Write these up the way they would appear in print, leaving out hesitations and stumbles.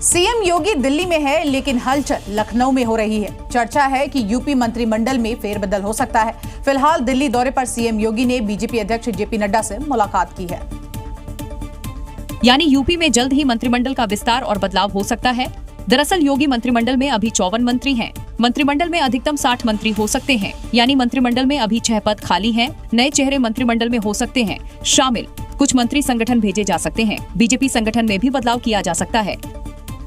CM योगी दिल्ली में है, लेकिन हलचल लखनऊ में हो रही है। चर्चा है कि यूपी मंत्रिमंडल में फेरबदल हो सकता है। फिलहाल दिल्ली दौरे पर सीएम योगी ने बीजेपी अध्यक्ष जेपी नड्डा से मुलाकात की है। यानी यूपी में जल्द ही मंत्रिमंडल का विस्तार और बदलाव हो सकता है। दरअसल योगी मंत्रिमंडल में अभी 54 मंत्री हैं। मंत्रिमंडल में अधिकतम 60 मंत्री हो सकते हैं, यानी मंत्रिमंडल में अभी 6 पद खाली हैं। नए चेहरे मंत्रिमंडल में हो सकते हैं शामिल। कुछ मंत्री संगठन भेजे जा सकते हैं। बीजेपी संगठन में भी बदलाव किया जा सकता है।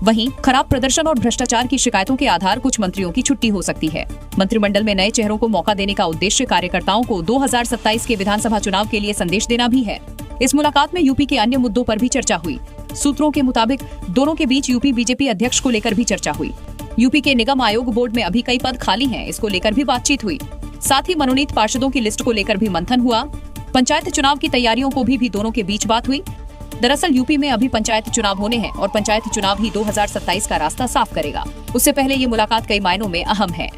वहीं खराब प्रदर्शन और भ्रष्टाचार की शिकायतों के आधार कुछ मंत्रियों की छुट्टी हो सकती है। मंत्रिमंडल में नए चेहरों को मौका देने का उद्देश्य कार्यकर्ताओं को 2027 के विधानसभा चुनाव के लिए संदेश देना भी है। इस मुलाकात में यूपी के अन्य मुद्दों पर भी चर्चा हुई। सूत्रों के मुताबिक दोनों के बीच यूपी बीजेपी अध्यक्ष को लेकर भी चर्चा हुई। यूपी के निगम आयोग बोर्ड में अभी कई पद खाली हैं, इसको लेकर भी बातचीत हुई। साथ ही मनोनीत पार्षदों की लिस्ट को लेकर भी मंथन हुआ। पंचायत चुनाव की तैयारियों को भी दोनों के बीच बात हुई। दरअसल यूपी में अभी पंचायत चुनाव होने हैं और पंचायत चुनाव ही 2027 का रास्ता साफ करेगा। उससे पहले ये मुलाकात कई मायनों में अहम है।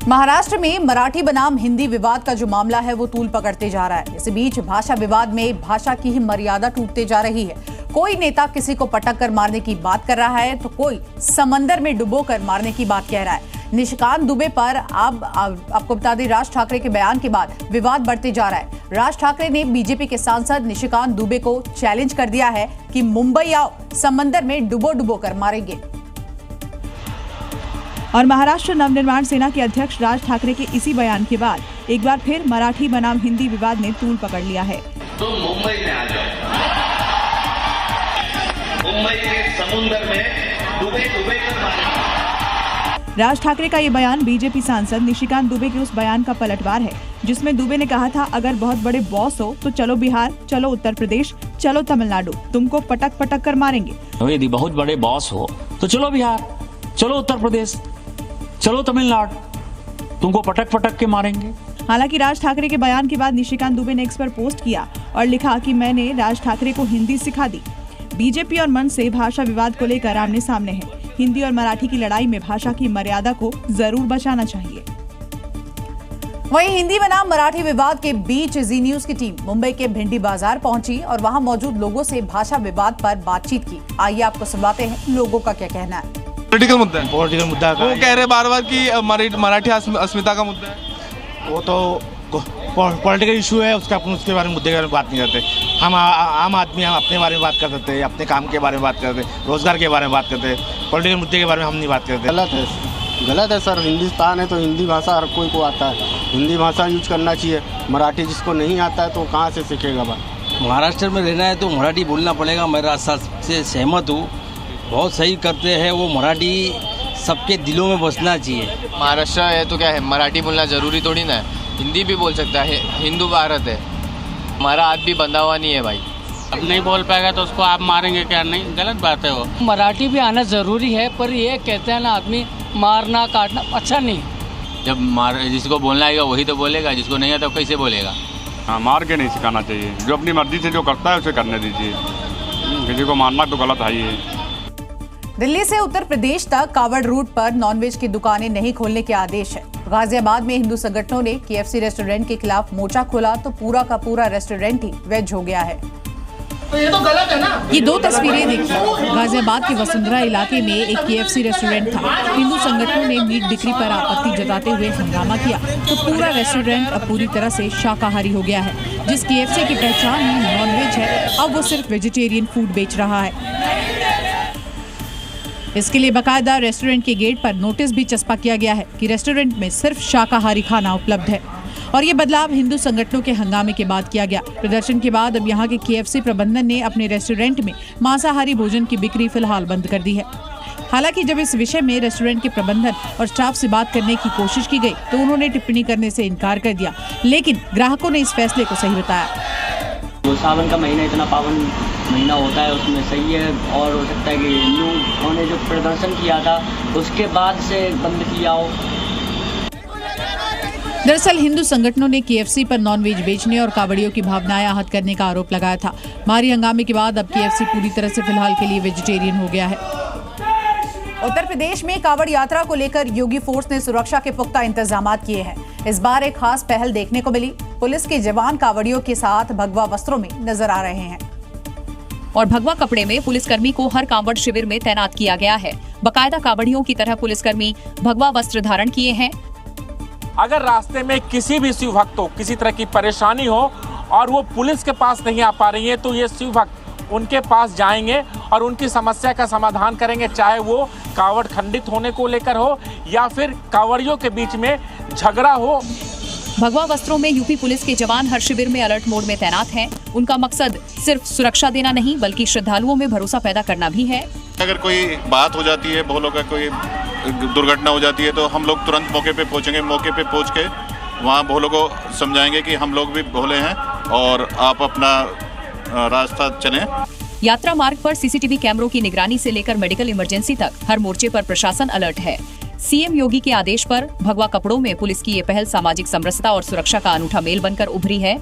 महाराष्ट्र में मराठी बनाम हिंदी विवाद का जो मामला है वो तूल पकड़ते जा रहा है। इस बीच भाषा विवाद में भाषा की ही मर्यादा टूटते जा रही है। कोई नेता किसी को पटक कर मारने की बात कर रहा है तो कोई समंदर में डुबो कर मारने की बात कह रहा है। निशिकांत दुबे पर अब आपको बता दें, राज ठाकरे के बयान के बाद विवाद बढ़ते जा रहा है। राज ठाकरे ने बीजेपी के सांसद निशिकांत दुबे को चैलेंज कर दिया है कि मुंबई आओ, समंदर में डुबो कर मारेंगे। और महाराष्ट्र नवनिर्माण सेना के अध्यक्ष राज ठाकरे के इसी बयान के बाद एक बार फिर मराठी बनाम हिंदी विवाद ने तूल पकड़ लिया है। तो मुंबई में आ जाओ, मुंबई के समुद्र में डूबे कर मारेंगे। राज ठाकरे का ये बयान बीजेपी सांसद निशिकांत दुबे के उस बयान का पलटवार है, जिसमें दुबे ने कहा था, अगर बहुत बड़े बॉस हो तो चलो बिहार, चलो उत्तर प्रदेश, चलो तमिलनाडु, तुमको पटक पटक कर मारेंगे। यदि बहुत बड़े बॉस हो तो चलो बिहार, चलो उत्तर प्रदेश, चलो तमिलनाडु, तुमको पटक पटक के मारेंगे। हालांकि राज ठाकरे के बयान के बाद निशिकांत दुबे ने एक्स पर पोस्ट किया और लिखा कि मैंने राज ठाकरे को हिंदी सिखा दी। बीजेपी और मन से भाषा विवाद को लेकर आमने सामने है। हिंदी और मराठी की लड़ाई में भाषा की मर्यादा को जरूर बचाना चाहिए। वहीं हिंदी बनाम मराठी विवाद के बीच जी न्यूज की टीम मुंबई के भिंडी बाजार पहुंची और वहां मौजूद लोगों से भाषा विवाद पर बातचीत की। आइए आपको सुनवाते हैं लोगों का क्या कहना है। पॉलिटिकल मुद्दा है। वो कह रहे बार बार कि मराठी अस्मिता का मुद्दा है। वो तो पॉलिटिकल इशू है, उसके बारे में मुद्दे के बारे में बात नहीं करते। हम आम आदमी हम अपने बारे में बात कर सकते हैं, अपने काम के बारे में बात करते हैं, रोजगार के बारे में बात करते हैं। पॉलिटिकल मुद्दे के बारे में हम नहीं बात करते। गलत है सर। हिंदुस्तान है तो हिंदी भाषा हर कोई को आता है। हिंदी भाषा यूज करना चाहिए। मराठी जिसको नहीं आता है तो कहाँ से सीखेगा बात। महाराष्ट्र में रहना है तो मराठी बोलना पड़ेगा। मेरा सबसे सहमत हूँ, बहुत सही करते हैं वो। मराठी सबके दिलों में बसना चाहिए। महाराष्ट्र है तो क्या है, मराठी बोलना ज़रूरी थोड़ी ना है। हिंदी भी बोल सकता है। हिंदू भारत है, हमारा हाथ भी बंधा हुआ नहीं है भाई। अब नहीं बोल पाएगा तो उसको आप मारेंगे क्या? नहीं, गलत बात है वो। मराठी भी आना ज़रूरी है, पर ये कहते हैं ना आदमी मारना काटना अच्छा नहीं। जब जिसको बोलना आएगा वही तो बोलेगा, जिसको नहीं आता कैसे बोलेगा। हाँ, मार के नहीं सिखाना चाहिए। जो अपनी मर्जी से जो करता है उसे करने दीजिए। किसी को मारना तो गलत है ही है। दिल्ली से उत्तर प्रदेश तक कावड़ रूट पर नॉनवेज की दुकानें नहीं खोलने के आदेश है। गाजियाबाद में हिंदू संगठनों ने केएफसी रेस्टोरेंट के खिलाफ मोर्चा खोला तो पूरा का पूरा रेस्टोरेंट ही वेज हो गया है। तो ये तो गलत है ना। ये दो तस्वीरें देखिए। गाजियाबाद के वसुंधरा इलाके में एक केएफसी रेस्टोरेंट था। हिंदू संगठनों ने मीट बिक्री पर आपत्ति जताते हुए हंगामा किया तो पूरा रेस्टोरेंट अब पूरी तरह से शाकाहारी हो गया है। जिस केएफसी की पहचान ही नॉनवेज है, अब वो सिर्फ वेजिटेरियन फूड बेच रहा है। इसके लिए बाकायदा रेस्टोरेंट के गेट पर नोटिस भी चस्पा किया गया है कि रेस्टोरेंट में सिर्फ शाकाहारी खाना उपलब्ध है। और ये बदलाव हिंदू संगठनों के हंगामे के बाद किया गया। प्रदर्शन के बाद अब यहाँ के केएफसी प्रबंधन ने अपने रेस्टोरेंट में मांसाहारी भोजन की बिक्री फिलहाल बंद कर दी है। हालांकि जब इस विषय में रेस्टोरेंट के प्रबंधन और स्टाफ से बात करने की कोशिश की गई तो उन्होंने टिप्पणी करने से इनकार कर दिया, लेकिन ग्राहकों ने इस फैसले को सही बताया। वो सावन का महीना इतना पावन महीना होता है, उसमें सही है। और हो सकता है कि लोगों ने जो प्रदर्शन किया था उसके बाद से बंद किया हो। दरअसल हिंदू संगठनों ने केएफसी पर नॉनवेज बेचने और कावड़ियों की भावनाएं आहत करने का आरोप लगाया था। भारी हंगामे के बाद अब केएफसी पूरी तरह से फिलहाल के लिए वेजिटेरियन हो गया है। उत्तर प्रदेश में कावड़ यात्रा को लेकर योगी फोर्स ने सुरक्षा के पुख्ता इंतजाम किए हैं। इस बार एक खास पहल देखने को मिली। पुलिस के जवान कावड़ियों के साथ भगवा वस्त्रों में नजर आ रहे हैं। और भगवा कपड़े में पुलिसकर्मी को हर कांवड़ शिविर में तैनात किया गया है। बाकायदा कांवड़ियों की तरह पुलिसकर्मी भगवा वस्त्र धारण किए हैं। अगर रास्ते में किसी भी शिव भक्त को किसी तरह की परेशानी हो और वो पुलिस के पास नहीं आ पा रही है, तो ये शिव भक्त उनके पास जाएंगे और उनकी समस्या का समाधान करेंगे, चाहे वो कांवड़ खंडित होने को लेकर हो या फिर कांवड़ियों के बीच में झगड़ा हो। भगवा वस्त्रों में यूपी पुलिस के जवान हर शिविर में अलर्ट मोड में तैनात हैं। उनका मकसद सिर्फ सुरक्षा देना नहीं बल्कि श्रद्धालुओं में भरोसा पैदा करना भी है। अगर कोई बात हो जाती है, भोलों का कोई दुर्घटना हो जाती है, तो हम लोग तुरंत मौके पे पहुंचेंगे। मौके पे पहुंच के वहाँ भोलों को समझाएंगे कि हम लोग भी भोले हैं और आप अपना रास्ता चलें। यात्रा मार्ग पर सीसीटीवी कैमरों की निगरानी से लेकर मेडिकल इमरजेंसी तक हर मोर्चे पर प्रशासन अलर्ट है। सीएम योगी के आदेश पर भगवा कपड़ों में पुलिस की ये पहल सामाजिक समरसता और सुरक्षा का अनूठा मेल बनकर उभरी है।